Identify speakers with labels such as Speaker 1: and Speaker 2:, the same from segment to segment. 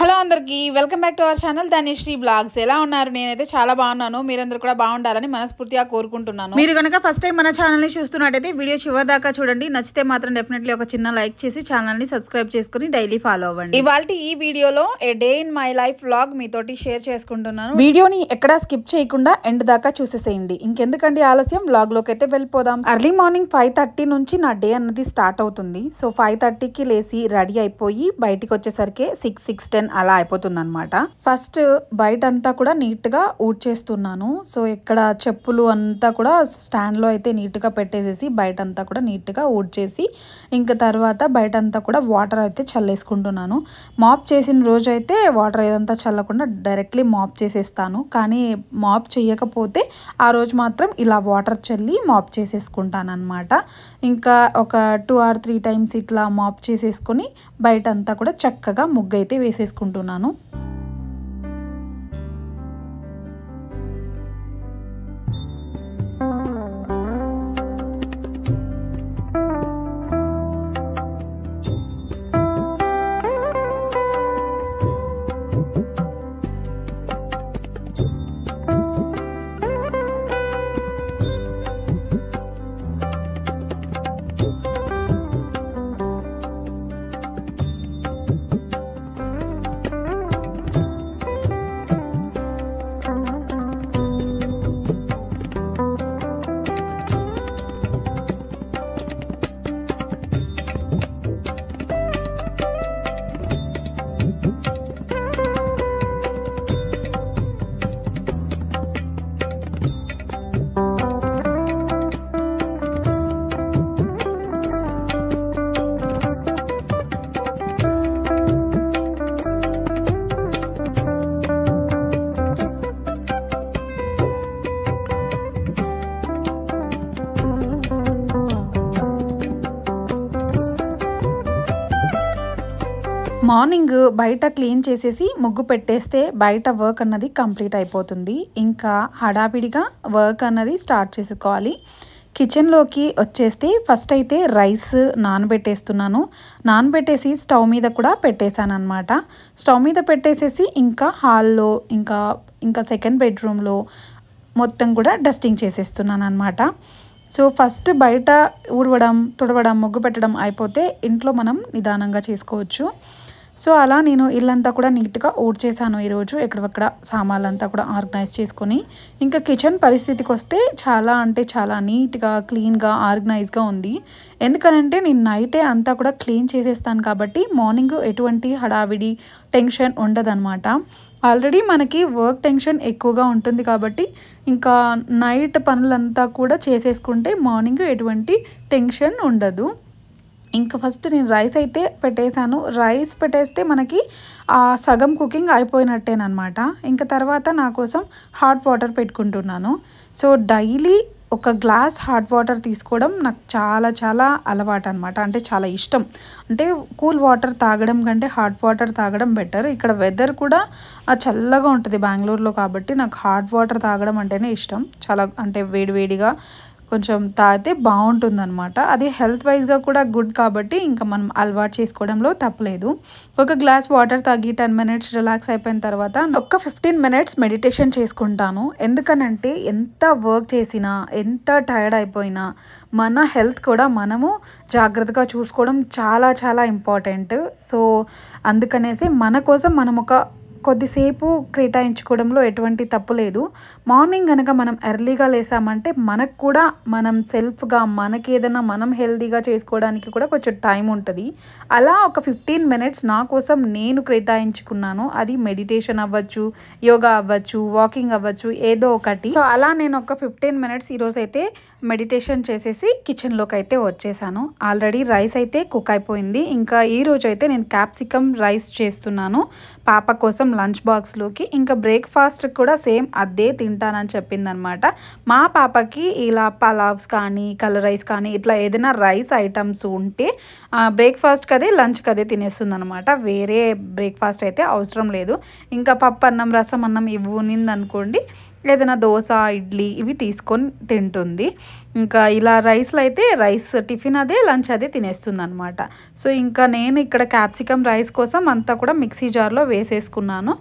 Speaker 1: Hello అందరికీ welcome back to our channel Dhanishree blogs. ఎలా ఉన్నారు? నేనైతే చాలా బాగున్నాను. మీరందరూ కూడా బాగుండాలని మనస్ఫూర్తిగా కోరుకుంటున్నాను. మీరు కనుక ఫస్ట్ టైం మన ఛానల్ని చూస్తున్నట్టయితే వీడియో చివరి దాకా చూడండి. నచ్చితే మాత్రం డెఫినెట్లీ ఒక చిన్న లైక్ చేసి ఛానల్ని సబ్స్క్రైబ్ చేసుకుని డైలీ ఫాలో అవ్వండి. ఇవాళ ఈ వీడియోలో a day in my life vlog మీతోటి షేర్ చేసుకుంటున్నాను. వీడియోని ఎక్కడా స్కిప్ చేయకుండా ఎండ్ దాకా చూసేసేయండి. ఇంకెందుకండి ఆలస్యం, వ్లాగ్ లోకి అయితే వెళ్ళిపోదాం. ఎర్లీ మార్నింగ్ 5:30 నుంచి నా డే అన్నది స్టార్ట్ అవుతుంది. సో 5:30కి లేసి రెడీ అయిపోయి బయటికి వచ్చేసరికి 6:10 అలా అయిపోతుంది అనమాట. ఫస్ట్ బయట అంతా కూడా నీట్ గా ఊడ్చేస్తున్నాను. సో ఇక్కడ చెప్పులు అంతా కూడా స్టాండ్ లో అయితే నీట్ గా పెట్టేసేసి బయట అంతా కూడా నీట్ గా ఊడ్చేసి ఇంకా తర్వాత బయట అంతా కూడా వాటర్ అయితే చల్లేసుకుంటున్నాను. మాప్ చేసిన రోజు అయితే వాటర్ ఏదంతా చల్లకుండా డైరెక్ట్లీ మాప్ చేసేస్తాను. కానీ మాప్ చేయకపోతే ఆ రోజు మాత్రం ఇలా వాటర్ చల్లి మాప్ చేసేసుకుంటాను అనమాట. ఇంకా ఒక 2 or 3 టైమ్స్ ఇట్లా మాప్ చేసేసుకొని బయట అంతా కూడా చక్కగా ముగ్గు అయితే వేసేసుకుంటున్నాను. మార్నింగ్ బయట క్లీన్ చేసేసి ముగ్గు పెట్టేస్తే బయట వర్క్ అన్నది కంప్లీట్ అయిపోతుంది. ఇంకా హడావిడిగా వర్క్ అన్నది స్టార్ట్ చేసుకోవాలి. కిచెన్లోకి వచ్చేస్తే ఫస్ట్ అయితే రైస్ నానబెట్టేస్తున్నాను. నానబెట్టేసి స్టవ్ మీద కూడా పెట్టేశాను అనమాట. స్టవ్ మీద పెట్టేసేసి ఇంకా హాల్లో ఇంకా సెకండ్ బెడ్రూమ్లో మొత్తం కూడా డస్టింగ్ చేసేస్తున్నాను అనమాట. సో ఫస్ట్ బయట ఊడవడం, తుడవడం, ముగ్గు పెట్టడం అయిపోతే ఇంట్లో మనం నిదానంగా చేసుకోవచ్చు. సో అలా నేను ఇల్లంతా కూడా నీట్గా ఊడ్చేసాను ఈరోజు. ఎక్కడక్కడ సామాన్లంతా కూడా ఆర్గనైజ్ చేసుకొని ఇంకా కిచెన్ పరిస్థితికి వస్తే చాలా అంటే చాలా నీట్గా, క్లీన్గా, ఆర్గనైజ్గా ఉంది. ఎందుకనంటే నేను నైటే అంతా కూడా క్లీన్ చేసేస్తాను కాబట్టి మార్నింగ్ ఎటువంటి హడావిడి, టెన్షన్ ఉండదన్నమాట. ఆల్రెడీ మనకి వర్క్ టెన్షన్ ఎక్కువగా ఉంటుంది కాబట్టి ఇంకా నైట్ పనులంతా కూడా చేసేసుకుంటే మార్నింగ్ ఎటువంటి టెన్షన్ ఉండదు. ఇంకా ఫస్ట్ నేను రైస్ అయితే పెట్టేశాను. రైస్ పెట్టేస్తే మనకి సగం కుకింగ్ అయిపోయినట్టేనమాట. ఇంకా తర్వాత నా కోసం హాట్ వాటర్ పెట్టుకుంటున్నాను. సో డైలీ ఒక గ్లాస్ హాట్ వాటర్ తీసుకోవడం నాకు చాలా చాలా అలవాటు అనమాట. అంటే చాలా ఇష్టం. అంటే కూల్ వాటర్ తాగడం కంటే హాట్ వాటర్ తాగడం బెటర్. ఇక్కడ వెదర్ కూడా చల్లగా ఉంటుంది బెంగళూరులో కాబట్టి నాకు హాట్ వాటర్ తాగడం అంటేనే ఇష్టం. చాలా అంటే వేడివేడిగా కొంచెం తాగితే బాగుంటుందన్నమాట. అది హెల్త్ వైజ్గా కూడా గుడ్ కాబట్టి ఇంకా మనం అలవాటు చేసుకోవడంలో తప్పలేదు. ఒక గ్లాస్ వాటర్ తాగి 10 minutes రిలాక్స్ అయిపోయిన తర్వాత ఒక 15 minutes మెడిటేషన్ చేసుకుంటాను. ఎందుకనంటే ఎంత వర్క్ చేసినా, ఎంత టైర్డ్ అయిపోయినా మన హెల్త్ కూడా మనము జాగ్రత్తగా చూసుకోవడం చాలా చాలా ఇంపార్టెంట్. సో అందుకనేసి మన కోసం మనం ఒక కొద్దిసేపు కేటాయించుకోవడంలో ఎటువంటి తప్పు లేదు. మార్నింగ్ కనుక మనం ఎర్లీగా లేసామంటే మనకు కూడా మనం సెల్ఫ్గా మనకి ఏదైనా మనం హెల్తీగా చేసుకోవడానికి కూడా కొంచెం టైం ఉంటుంది. అలా ఒక 15 minutes నా కోసం నేను కేటాయించుకున్నాను. అది మెడిటేషన్ అవ్వచ్చు, యోగా అవ్వచ్చు, వాకింగ్ అవ్వచ్చు, ఏదో ఒకటి. సో అలా నేను ఒక 15 minutes ఈరోజు అయితే మెడిటేషన్ చేసేసి కిచెన్లోకి అయితే వచ్చేసాను. ఆల్రెడీ రైస్ అయితే కుక్ అయిపోయింది. ఇంకా ఈరోజు అయితే నేను క్యాప్సికమ్ రైస్ చేస్తున్నాను పాప కోసం లంచ్ బాక్స్లోకి. ఇంకా బ్రేక్ఫాస్ట్ కూడా సేమ్ అదే తింటానని చెప్పిందనమాట. మా పాపకి ఇలా పలావ్స్ కానీ, కలర్ రైస్ కానీ ఇట్లా ఏదైనా రైస్ ఐటమ్స్ ఉంటే బ్రేక్ఫాస్ట్కి అదే, లంచ్కి అదే తినేస్తుంది అనమాట. వేరే బ్రేక్ఫాస్ట్ అయితే అవసరం లేదు. ఇంకా పప్పు అన్నం, రసం అన్నం ఇవి ఉన్నిందనుకోండి ఏదైనా దోస, ఇడ్లీ ఇవి తీసుకొని తింటుంది. ఇంకా ఇలా రైస్లో అయితే రైస్ టిఫిన్ అదే, లంచ్ అదే తినేస్తుంది అనమాట. సో ఇంకా నేను ఇక్కడ క్యాప్సికమ్ రైస్ కోసం అంతా కూడా మిక్సీ జార్లో వేసేసుకున్నాను.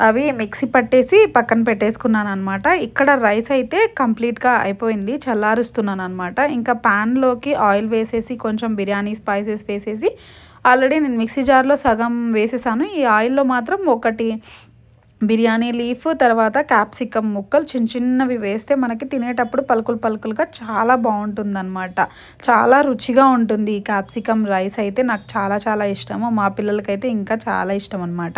Speaker 1: అవి మిక్సీ పట్టేసి పక్కన పెట్టేసుకున్నాను అనమాట. ఇక్కడ రైస్ అయితే కంప్లీట్గా అయిపోయింది, చల్లారుస్తున్నాను అనమాట. ఇంకా ప్యాన్లోకి ఆయిల్ వేసేసి కొంచెం బిర్యానీ స్పైసెస్ వేసేసి ఆల్రెడీ నేను మిక్సీ జార్లో సగం వేసేసాను. ఈ ఆయిల్లో మాత్రం ఒకటి బిర్యానీ లీఫ్, తర్వాత క్యాప్సికమ్ ముక్కలు చిన్న చిన్నవి వేస్తే మనకి తినేటప్పుడు పలుకులు పలుకులుగా చాలా బాగుంటుందన్నమాట. చాలా రుచిగా ఉంటుంది ఈ క్యాప్సికమ్ రైస్ అయితే. నాకు చాలా చాలా ఇష్టము, మా పిల్లలకైతే ఇంకా చాలా ఇష్టం అనమాట.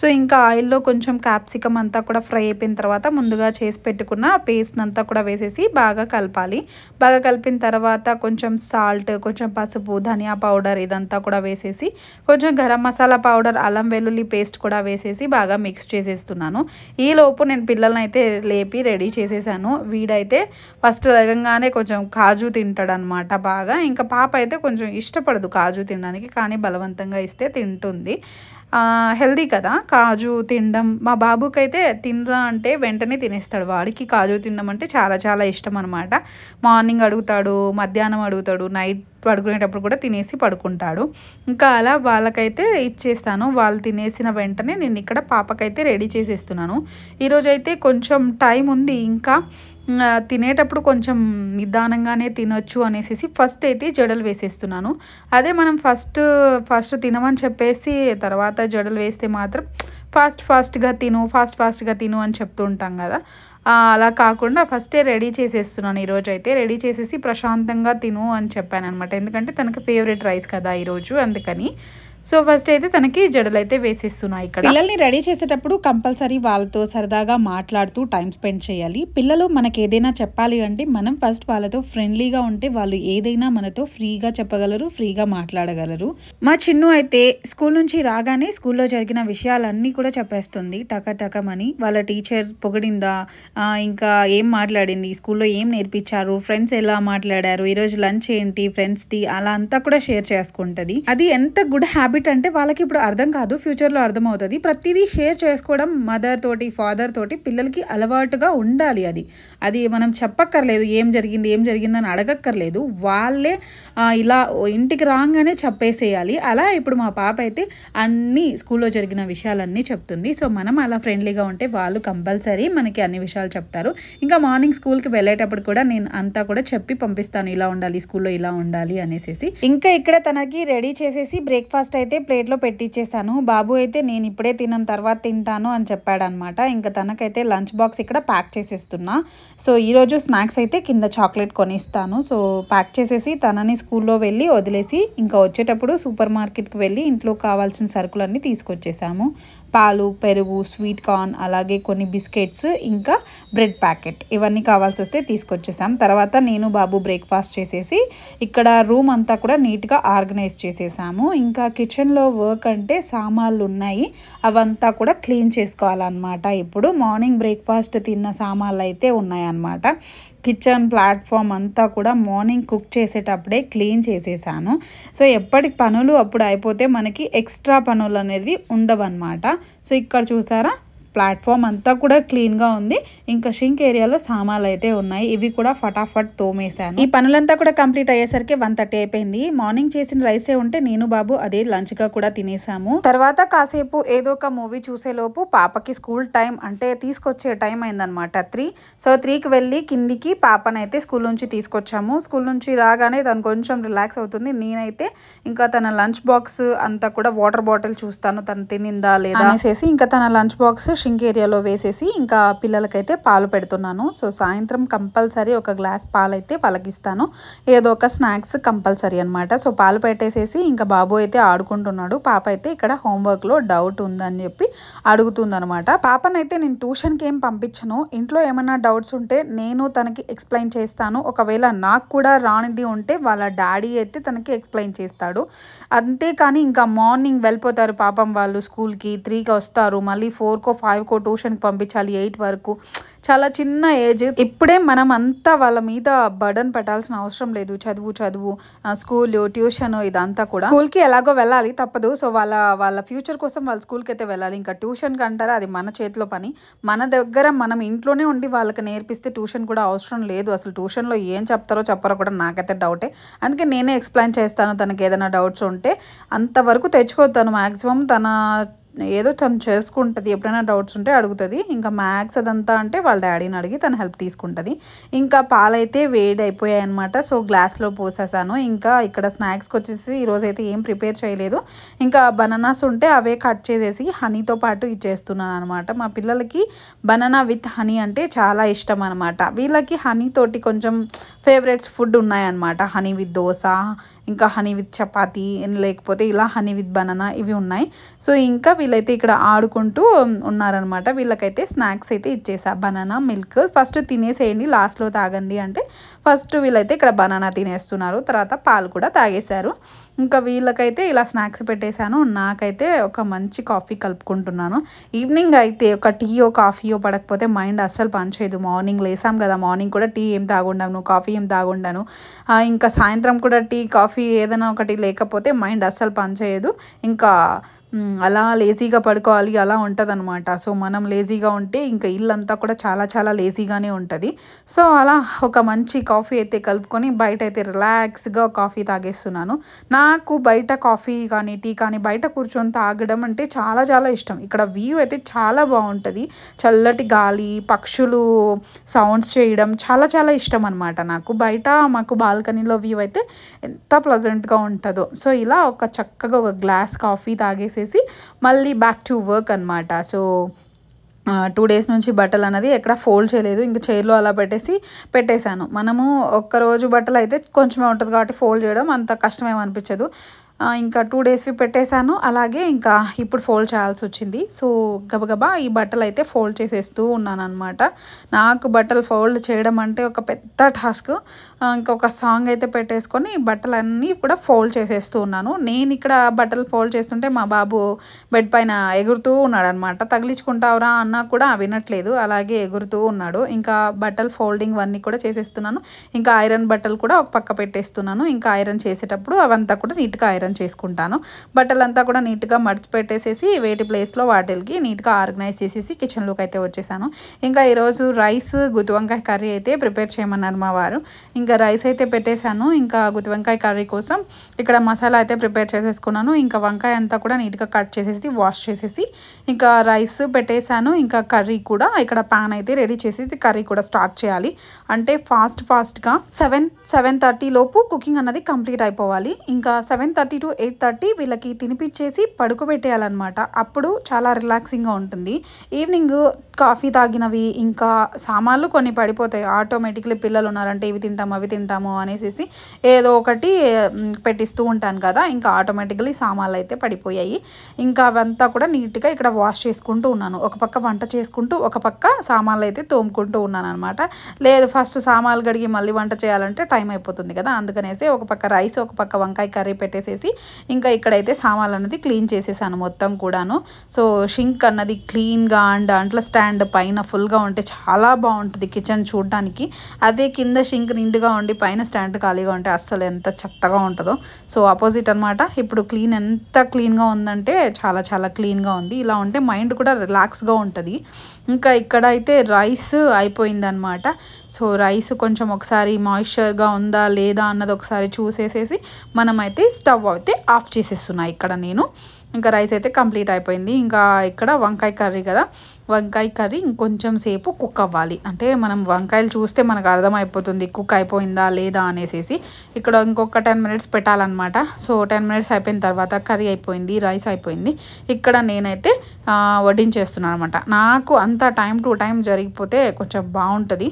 Speaker 1: సో ఇంకా ఆయిల్లో కొంచెం క్యాప్సికమ్ అంతా కూడా ఫ్రై అయిపోయిన తర్వాత ముందుగా చేసి పెట్టుకున్న పేస్ట్ అంతా కూడా వేసేసి బాగా కలపాలి. బాగా కలిపిన తర్వాత కొంచెం సాల్ట్, కొంచెం పసుపు, ధనియా పౌడర్ ఇదంతా కూడా వేసేసి కొంచెం గరం మసాలా పౌడర్, అల్లం వెల్లుల్లి పేస్ట్ కూడా వేసేసి బాగా మిక్స్ చేసేస్తున్నాను. ఈలోపు నేను పిల్లల్ని అయితే లేపి రెడీ చేసేసాను. వీడైతే ఫస్ట్ లేగంగానే కొంచెం కాజు తింటాడనమాట బాగా. ఇంకా పాప అయితే కొంచెం ఇష్టపడదు కాజు తినడానికి, కానీ బలవంతంగా ఇస్తే తింటుంది. హెల్దీ కదా కాజు తినడం. మా బాబుకి అయితే తినరా అంటే వెంటనే తినేస్తాడు. వాడికి కాజు తినడం అంటే చాలా చాలా ఇష్టం అనమాట. మార్నింగ్ అడుగుతాడు, మధ్యాహ్నం అడుగుతాడు, నైట్ పడుకునేటప్పుడు కూడా తినేసి పడుకుంటాడు. ఇంకా అలా వాళ్ళకైతే ఇచ్చేస్తాను. వాళ్ళు తినేసిన వెంటనే నేను ఇక్కడ పాపకైతే రెడీ చేసేస్తున్నాను. ఈరోజైతే కొంచెం టైం ఉంది, ఇంకా తినేటప్పుడు కొంచెం నిదానంగానే తినొచ్చు అనేసి ఫస్ట్ అయితే జడలు వేసేస్తున్నాను. అదే మనం ఫస్ట్ తినమని చెప్పేసి తర్వాత జడలు వేస్తే మాత్రం ఫాస్ట్గా తిను అని చెప్తూ ఉంటాం కదా. అలా కాకుండా ఫస్టే రెడీ చేసేస్తున్నాను. ఈరోజు అయితే రెడీ చేసేసి ప్రశాంతంగా తిను అని చెప్పాను అనమాట. ఎందుకంటే తనకి ఫేవరెట్ రైస్ కదా ఈరోజు, అందుకని. సో ఫస్ట్ అయితే తనకి జడలు అయితే వేసేస్తున్నా. ఇక్కడ పిల్లల్ని రెడీ చేసేటప్పుడు కంపల్సరీ వాళ్ళతో సరదాగా మాట్లాడుతూ టైం స్పెండ్ చేయాలి. పిల్లలు మనకి ఏదైనా చెప్పాలి అంటే మనం ఫస్ట్ వాళ్ళతో ఫ్రెండ్లీగా ఉంటే వాళ్ళు ఏదైనా మనతో ఫ్రీగా చెప్పగలరు, ఫ్రీగా మాట్లాడగలరు. మా చిన్ను అయితే స్కూల్ నుంచి రాగానే స్కూల్లో జరిగిన విషయాలన్నీ కూడా చెప్పేస్తుంది టకటకమని. వాళ్ళ టీచర్ పొగిడిందా, ఇంకా ఏం మాట్లాడింది, స్కూల్లో ఏం నేర్పించారు, ఫ్రెండ్స్ ఎలా మాట్లాడారు, ఈరోజు లంచ్ ఏంటి ఫ్రెండ్స్ది, అలా అంతా కూడా షేర్ చేసుకుంటుంది. అది ఎంత గుడ్ హ్యాబిట్ అంటే వాళ్ళకి ఇప్పుడు అర్థం కాదు, ఫ్యూచర్లో అర్థమవుతుంది. ప్రతిదీ షేర్ చేసుకోవడం మదర్ తోటి, ఫాదర్ తోటి పిల్లలకి అలవాటుగా ఉండాలి. అది మనం చెప్పక్కర్లేదు, ఏం జరిగింది అని అడగక్కర్లేదు. వాళ్ళే ఇలా ఇంటికి రాగానే చెప్పేసేయాలి. అలా ఇప్పుడు మా పాప అయితే అన్నీ స్కూల్లో జరిగిన విషయాలన్నీ చెప్తుంది. సో మనం అలా ఫ్రెండ్లీగా ఉంటే వాళ్ళు కంపల్సరీ మనకి అన్ని విషయాలు చెప్తారు. ఇంకా మార్నింగ్ స్కూల్కి వెళ్ళేటప్పుడు కూడా నేను అంతా కూడా చెప్పి పంపిస్తాను, ఇలా ఉండాలి స్కూల్లో, ఇలా ఉండాలి అనేసి. ఇంకా ఇక్కడ తనకి రెడీ చేసేసి బ్రేక్ఫాస్ట్ అయితే ప్లేట్లో పెట్టించేసాను. బాబు అయితే నేను ఇప్పుడే తినను, తర్వాత తింటాను అని చెప్పాడనమాట. ఇంకా తనకైతే లంచ్ బాక్స్ ఇక్కడ ప్యాక్ చేసేస్తున్నా. సో ఈరోజు స్నాక్స్ అయితే కింద చాక్లెట్ కొనిస్తాను. సో ప్యాక్ చేసేసి తనని స్కూల్లో వెళ్ళి వదిలేసి ఇంకా వచ్చేటప్పుడు సూపర్ మార్కెట్కి వెళ్ళి ఇంట్లో కావాల్సిన సరుకులన్నీ తీసుకొచ్చేసాము. పాలు, పెరుగు, స్వీట్ కార్న్, అలాగే కొన్ని బిస్కెట్స్, ఇంకా బ్రెడ్ ప్యాకెట్, ఇవన్నీ కావాల్సి వస్తే తీసుకొచ్చేసాం. తర్వాత నేను బాబు బ్రేక్ఫాస్ట్ చేసేసి ఇక్కడ రూమ్ అంతా కూడా నీట్గా ఆర్గనైజ్ చేసేసాము. ఇంకా కిచెన్లో వర్క్ అంటే సామాన్లు ఉన్నాయి, అవంతా కూడా క్లీన్ చేసుకోవాలన్నమాట. ఇప్పుడు మార్నింగ్ బ్రేక్ఫాస్ట్ తిన్న సామాన్లు అయితే ఉన్నాయన్నమాట. కిచెన్ ప్లాట్ఫామ్ అంతా కూడా మార్నింగ్ కుక్ చేసేటప్పుడే క్లీన్ చేసేసాను. సో ఎప్పటి పనులు అప్పుడు అయిపోతే మనకి ఎక్స్ట్రా పనులు అనేది ఉండవన్నమాట. సో ఇక్కడ చూసారా, ప్లాట్ఫామ్ అంతా కూడా క్లీన్గా ఉంది. ఇంకా షింక్ ఏరియాలో సామాన్లు అయితే ఉన్నాయి, ఇవి కూడా ఫటాఫట్ తోమేశాను. ఈ పనులంతా కూడా కంప్లీట్ అయ్యేసరికి 1:30 అయిపోయింది. మార్నింగ్ చేసిన రైసే ఉంటే నేను బాబు అదే లంచ్గా కూడా తినేసాము. తర్వాత కాసేపు ఏదో ఒక మూవీ చూసేలోపు పాపకి స్కూల్ టైం అంటే తీసుకొచ్చే టైం అయిందనమాట 3. సో 3కి వెళ్ళి కిందికి పాపనైతే స్కూల్ నుంచి తీసుకొచ్చాము. స్కూల్ నుంచి రాగానే తను కొంచెం రిలాక్స్ అవుతుంది. నేనైతే ఇంకా తన లంచ్ బాక్స్ అంతా కూడా వాటర్ బాటిల్ చూస్తాను తను తినిందా లేదా అనేసి. ఇంకా తన లంచ్ బాక్స్ షింక్ ఏరియాలో వేసేసి ఇంకా పిల్లలకైతే పాలు పెడుతున్నాను. సో సాయంత్రం కంపల్సరీ ఒక గ్లాస్ పాలు అయితే పలకిస్తాను, ఏదో ఒక స్నాక్స్ కంపల్సరీ అనమాట. సో పాలు పెట్టేసేసి ఇంకా బాబు అయితే ఆడుకుంటున్నాడు. పాప అయితే ఇక్కడ హోంవర్క్లో డౌట్ ఉందని చెప్పి అడుగుతుందనమాట. పాపనైతే నేను ట్యూషన్కి ఏం పంపించను, ఇంట్లో ఏమైనా డౌట్స్ ఉంటే నేను తనకి ఎక్స్ప్లెయిన్ చేస్తాను. ఒకవేళ నాకు కూడా రానిది ఉంటే వాళ్ళ డాడీ అయితే తనకి ఎక్స్ప్లెయిన్ చేస్తాడు. అంతేకాని ఇంకా మార్నింగ్ వెళ్ళిపోతారు పాపం వాళ్ళు స్కూల్కి, 3కి వస్తారు, మళ్ళీ 4కో 5 5కో ట్యూషన్కి పంపించాలి, 8 వరకు, చాలా చిన్న ఏజ్. ఇప్పుడే మనం అంతా వాళ్ళ మీద బర్డన్ పెట్టాల్సిన అవసరం లేదు. చదువు స్కూలు, ట్యూషన్ ఇదంతా కూడా. స్కూల్కి ఎలాగో వెళ్ళాలి, తప్పదు. సో వాళ్ళ ఫ్యూచర్ కోసం వాళ్ళ స్కూల్కి అయితే వెళ్ళాలి. ఇంకా ట్యూషన్కి అంటారా, అది మన చేతిలో పని. మన దగ్గర మనం ఇంట్లోనే ఉండి వాళ్ళకి నేర్పిస్తే ట్యూషన్ కూడా అవసరం లేదు. అసలు ట్యూషన్లో ఏం చెప్తారో చెప్పారో కూడా నాకైతే డౌటే. అందుకే నేనే ఎక్స్ప్లెయిన్ చేస్తాను తనకి ఏదైనా డౌట్స్ ఉంటే. అంతవరకు తెచ్చుకోతాను మ్యాక్సిమం. ఏదో తను చేసుకుంటుంది, ఎప్పుడైనా డౌట్స్ ఉంటే అడుగుతుంది. ఇంకా మ్యాథ్స్ అదంతా అంటే వాళ్ళ డాడీని అడిగి తను హెల్ప్ తీసుకుంటుంది. ఇంకా పాలైతే వేడి అయిపోయాయి అనమాట. సో గ్లాస్లో పోసేసాను. ఇంకా ఇక్కడ స్నాక్స్కి వచ్చేసి ఈరోజైతే ఏం ప్రిపేర్ చేయలేదు. ఇంకా బనానాస్ ఉంటే అవే కట్ చేసేసి హనీతో పాటు ఇచ్చేస్తున్నాను అనమాట. మా పిల్లలకి బనానా విత్ హనీ అంటే చాలా ఇష్టం అనమాట. వీళ్ళకి హనీ తోటి కొంచెం ఫేవరెట్స్ ఫుడ్ ఉన్నాయన్నమాట. హనీ విత్ దోశ, ఇంకా హనీ విత్ చపాతీ, లేకపోతే ఇలా హనీ విత్ బనానా, ఇవి ఉన్నాయి. సో ఇంకా వీళ్ళైతే ఇక్కడ ఆడుకుంటూ ఉన్నారనమాట. వీళ్ళకైతే స్నాక్స్ అయితే ఇచ్చేసా, బనానా మిల్క్. ఫస్ట్ తినేసేయండి, లాస్ట్లో తాగండి అంటే ఫస్ట్ వీళ్ళైతే ఇక్కడ బనానా తినేస్తున్నారు, తర్వాత పాలు కూడా తాగేశారు. ఇంకా వీళ్ళకైతే ఇలా స్నాక్స్ పెట్టేశాను. నాకైతే ఒక మంచి కాఫీ కలుపుకుంటున్నాను. ఈవినింగ్ అయితే ఒక టీయో కాఫీయో పడకపోతే మైండ్ అస్సలు పనిచేయదు. మార్నింగ్ లేసాం కదా, మార్నింగ్ కూడా టీ ఏం తాగుండాను, కాఫీ ఏం తాగుండాను. ఇంకా సాయంత్రం కూడా టీ కాఫీ ఏదైనా ఒకటి లేకపోతే మైండ్ అస్సలు పనిచేయదు. ఇంకా అలా లేజీగా పడుకోవాలి అలా ఉంటుంది అనమాట. సో మనం లేజీగా ఉంటే ఇంకా ఇల్లంతా కూడా చాలా చాలా లేజీగానే ఉంటుంది. సో అలా ఒక మంచి కాఫీ అయితే కలుపుకొని బయట అయితే రిలాక్స్గా కాఫీ తాగేస్తున్నాను. నాకు బయట కాఫీ కానీ టీ కానీ బయట కూర్చొని తాగడం అంటే చాలా చాలా ఇష్టం. ఇక్కడ వ్యూ అయితే చాలా బాగుంటుంది, చల్లటి గాలి, పక్షులు సౌండ్స్ చేయడం చాలా చాలా ఇష్టం అనమాట నాకు. బయట మాకు బాల్కనీలో వ్యూ అయితే ఎంత ప్లజెంట్గా ఉంటుందో. సో ఇలా చక్కగా ఒక గ్లాస్ కాఫీ తాగేసేసి మళ్ళీ బ్యాక్ టు వర్క్ అనమాట. సో 2 days నుంచి బట్టలు అనేది ఎక్కడ ఫోల్డ్ చేయలేదు, ఇంకా చైర్లో అలా పెట్టేశాను. మనము ఒక్కరోజు బట్టలు అయితే కొంచెమే ఉంటుంది కాబట్టి ఫోల్డ్ చేయడం అంత కష్టమేమనిపించదు. ఇంకా 2 daysవి పెట్టేశాను. అలాగే ఇంకా ఇప్పుడు ఫోల్డ్ చేయాల్సి వచ్చింది. సో గబగబా ఈ బట్టలు అయితే ఫోల్డ్ చేసేస్తూ ఉన్నాను అనమాట. నాకు బట్టలు ఫోల్డ్ చేయడం అంటే ఒక పెద్ద టాస్క్. ఇంకొక సాంగ్ అయితే పెట్టేసుకొని బట్టలన్నీ కూడా ఫోల్డ్ చేసేస్తూ ఉన్నాను. నేను ఇక్కడ బట్టలు ఫోల్డ్ చేస్తుంటే మా బాబు బెడ్ పైన ఎగురుతూ ఉన్నాడు అనమాట. తగిలించుకుంటావురా అన్నా కూడా వినట్లేదు, అలాగే ఎగురుతూ ఉన్నాడు. ఇంకా బట్టలు ఫోల్డింగ్ అన్నీ కూడా చేసేస్తున్నాను. ఇంకా ఐరన్ బట్టలు కూడా ఒక పక్క పెట్టేస్తున్నాను. ఇంకా ఐరన్ చేసేటప్పుడు అవంతా కూడా నీట్గా ఐరన్ చేసుకుంటాను. బట్టలంతా కూడా నీట్గా మడిచి పెట్టేసేసి వేటి ప్లేస్లో వాటికి నీట్గా ఆర్గనైజ్ చేసేసి కిచెన్లోకి అయితే వచ్చేసాను. ఇంకా ఈరోజు రైస్, గుత్తి వంకాయ కర్రీ అయితే ప్రిపేర్ చేయమన్నారు మా వారు. ఇంకా రైస్ అయితే పెట్టేశాను. ఇంకా గుత్తి వంకాయ కర్రీ కోసం ఇక్కడ మసాలా అయితే ప్రిపేర్ చేసేసుకున్నాను. ఇంకా వంకాయ అంతా కూడా నీట్గా కట్ చేసేసి వాష్ చేసేసి ఇంకా రైస్ పెట్టేశాను. ఇంకా కర్రీ కూడా ఇక్కడ పాన్ అయితే రెడీ చేసేసి కర్రీ కూడా స్టార్ట్ చేయాలి. అంటే ఫాస్ట్గా 7-7:30 లోపు కుకింగ్ అన్నది కంప్లీట్ అయిపోవాలి. ఇంకా 7:30 to 8:30 వీళ్ళకి తినిపించేసి పడుకోబెట్టేయాలన్నమాట. అప్పుడు చాలా రిలాక్సింగ్గా ఉంటుంది. ఈవినింగ్ కాఫీ తాగినవి ఇంకా సామాన్లు కొన్ని పడిపోతాయి ఆటోమేటిక్లీ. పిల్లలు ఉన్నారంటే ఇవి తింటాము అవి తింటాము అనేసి ఏదో ఒకటి పెట్టిస్తూ ఉంటాను కదా, ఇంకా ఆటోమేటిక్లీ సామాన్లు అయితే పడిపోయాయి. ఇంకా అవంతా కూడా నీట్గా ఇక్కడ వాష్ చేసుకుంటూ ఉన్నాను. ఒక పక్క వంట చేసుకుంటూ ఒక పక్క సామాన్లు అయితే తోముకుంటూ ఉన్నాను అనమాట. లేదు ఫస్ట్ సామాన్లు కడిగి మళ్ళీ వంట చేయాలంటే టైం అయిపోతుంది కదా, అందుకనేసి ఒక పక్క రైస్ ఒక పక్క వంకాయ కర్రీ పెట్టేసేసి ఇంకా ఇక్కడైతే సామాన్లు అనేది క్లీన్ చేసేసాను మొత్తం కూడాను. సో షింక్ అన్నది క్లీన్గా అండ్ అంట్ల స్టాండ్ పైన ఫుల్గా ఉంటే చాలా బాగుంటుంది కిచెన్ చూడడానికి. అదే కింద షింక్ నిండుగా ఉండి పైన స్టాండ్ ఖాళీగా ఉంటే అస్సలు ఎంత చెత్తగా ఉంటుందో. సో ఆపోజిట్ అనమాట. ఇప్పుడు ఎంత క్లీన్గా ఉందంటే చాలా చాలా క్లీన్గా ఉంది. ఇలా ఉంటే మైండ్ కూడా రిలాక్స్గా ఉంటుంది. ఇంకా ఇక్కడ అయితే రైస్ అయిపోయిందనమాట. సో రైస్ కొంచెం ఒకసారి మాయిశ్చర్గా ఉందా లేదా అన్నది ఒకసారి చూసేసేసి మనమైతే స్టవ్ అయితే ఆఫ్ చేసేస్తున్నాయి ఇక్కడ నేను. ఇంకా రైస్ అయితే కంప్లీట్ అయిపోయింది. ఇంకా ఇక్కడ వంకాయ కర్రీ కదా, వంకాయ కర్రీ ఇంకొంచెం సేపు కుక్ అవ్వాలి. అంటే మనం వంకాయలు చూస్తే మనకు అర్థమైపోతుంది కుక్ అయిపోయిందా లేదా అనేసి. ఇక్కడ ఇంకొక 10 minutes పెట్టాలన్నమాట. సో 10 minutes అయిపోయిన తర్వాత కర్రీ అయిపోయింది, రైస్ అయిపోయింది. ఇక్కడ నేనైతే వడ్డించేస్తున్నాను అనమాట. నాకు అంత టైం టు టైం జరిగిపోతే కొంచెం బాగుంటుంది.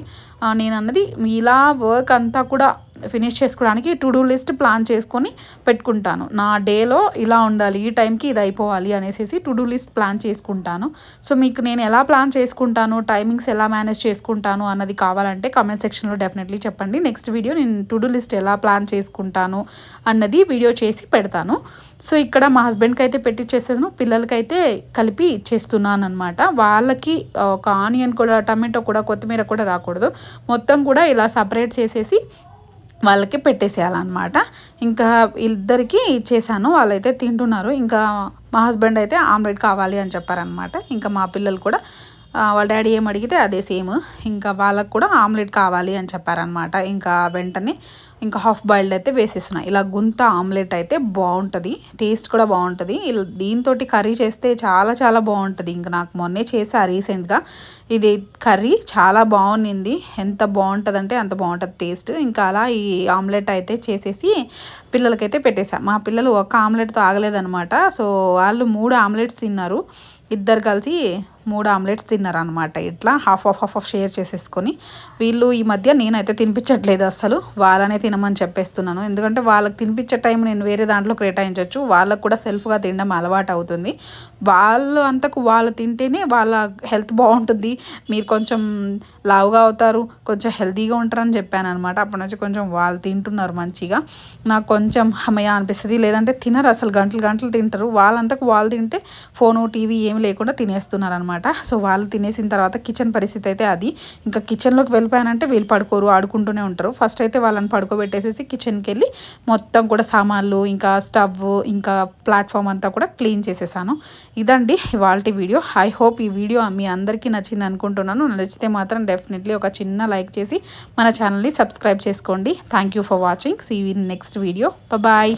Speaker 1: నేను అన్నది ఇలా వర్క్ అంతా కూడా ఫినిష్ చేసుకోవడానికి టు డూ లిస్ట్ ప్లాన్ చేసుకొని పెట్టుకుంటాను. నా డేలో ఇలా ఉండాలి, ఈ టైంకి ఇది అయిపోవాలి అనేసి టు డూ లిస్ట్ ప్లాన్ చేసుకుంటాను. సో మీకు నేను ఎలా ప్లాన్ చేసుకుంటాను, టైమింగ్స్ ఎలా మేనేజ్ చేసుకుంటాను అన్నది కావాలంటే కామెంట్ సెక్షన్లో డెఫినెట్లీ చెప్పండి. నెక్స్ట్ వీడియో నేను టు డూ లిస్ట్ ఎలా ప్లాన్ చేసుకుంటాను అన్నది వీడియో చేసి పెడతాను. సో ఇక్కడ మా హస్బెండ్కి అయితే పెట్టిచ్చేసాను, పిల్లలకైతే కలిపి ఇచ్చేస్తున్నాను అనమాట. వాళ్ళకి ఒక ఆనియన్ కూడా, టమాటో కూడా, కొత్తిమీర కూడా రాకూడదు, మొత్తం కూడా ఇలా సపరేట్ చేసేసి వాళ్ళకి పెట్టేసేయాలన్నమాట. ఇంకా ఇద్దరికి ఇచ్చేసాను, వాళ్ళైతే తింటున్నారు. ఇంకా మా హస్బెండ్ అయితే ఆమ్లెట్ కావాలి అని చెప్పారనమాట. ఇంకా మా పిల్లలు కూడా వాళ్ళ డాడీ ఏం అడిగితే అదే సేమ్, ఇంకా వాళ్ళకు కూడా ఆమ్లెట్ కావాలి అని చెప్పారనమాట. ఇంకా వెంటనే ఇంకా హాఫ్ బాయిల్డ్ అయితే వేసేస్తున్నాయి. ఇలా గుంత ఆమ్లెట్ అయితే బాగుంటుంది, టేస్ట్ కూడా బాగుంటుంది. దీంతో కర్రీ చేస్తే చాలా చాలా బాగుంటుంది. ఇంకా నాకు మొన్నే చేసా రీసెంట్గా, ఇది కర్రీ చాలా బాగుంది. ఎంత బాగుంటుంది అంటే అంత బాగుంటుంది టేస్ట్. ఇంకా అలా ఈ ఆమ్లెట్ అయితే చేసేసి పిల్లలకైతే పెట్టేసా. మా పిల్లలు ఒక ఆమ్లెట్తో ఆగలేదనమాట. సో వాళ్ళు 3 ఆమ్లెట్స్ తిన్నారు, ఇద్దరు కలిసి 3 ఆమ్లెట్స్ తిన్నారనమాట. ఇట్లా హాఫ్ షేర్ చేసేసుకొని. వీళ్ళు ఈ మధ్య నేనైతే తినిపించట్లేదు అసలు, వాళ్ళనే తినమని చెప్పేస్తున్నాను. ఎందుకంటే వాళ్ళకి తినిపించే టైం నేను వేరే దాంట్లో కేటాయించవచ్చు, వాళ్ళకు కూడా సెల్ఫ్గా తినడం అలవాటు అవుతుంది. వాళ్ళు అంతకు వాళ్ళు తింటేనే వాళ్ళ హెల్త్ బాగుంటుంది, మీరు కొంచెం లావుగా అవుతారు, కొంచెం హెల్తీగా ఉంటారని చెప్పాను అనమాట. అప్పటి నుంచి కొంచెం వాళ్ళు తింటున్నారు మంచిగా. నాకు కొంచెం హమయ అనిపిస్తుంది, లేదంటే తినరు అసలు, గంటలు తింటారు. వాళ్ళంతకు వాళ్ళు తింటే ఫోను టీవీ ఏమి లేకుండా తినేస్తున్నారు అనమాట. సో వాళ్ళు తినేసిన తర్వాత కిచెన్ పరిస్థితి అయితే అది. ఇంకా కిచెన్లోకి వెళ్ళిపోయానంటే వీళ్ళు పడుకోరు, ఆడుకుంటూనే ఉంటారు. ఫస్ట్ అయితే వాళ్ళని పడుకోబెట్టేసేసి కిచెన్కి వెళ్ళి మొత్తం కూడా సామాన్లు, ఇంకా స్టవ్, ఇంకా ప్లాట్ఫామ్ అంతా కూడా క్లీన్ చేసేసాను. ఇదండి ఇవాల్టి వీడియో. ఐ హోప్ ఈ వీడియో మీ అందరికీ నచ్చింది అనుకుంటున్నాను. నచ్చితే మాత్రం డెఫినెట్లీ ఒక చిన్న లైక్ చేసి మన ఛానల్ని సబ్స్క్రైబ్ చేసుకోండి. Thank you for watching. See you in next video. Bye.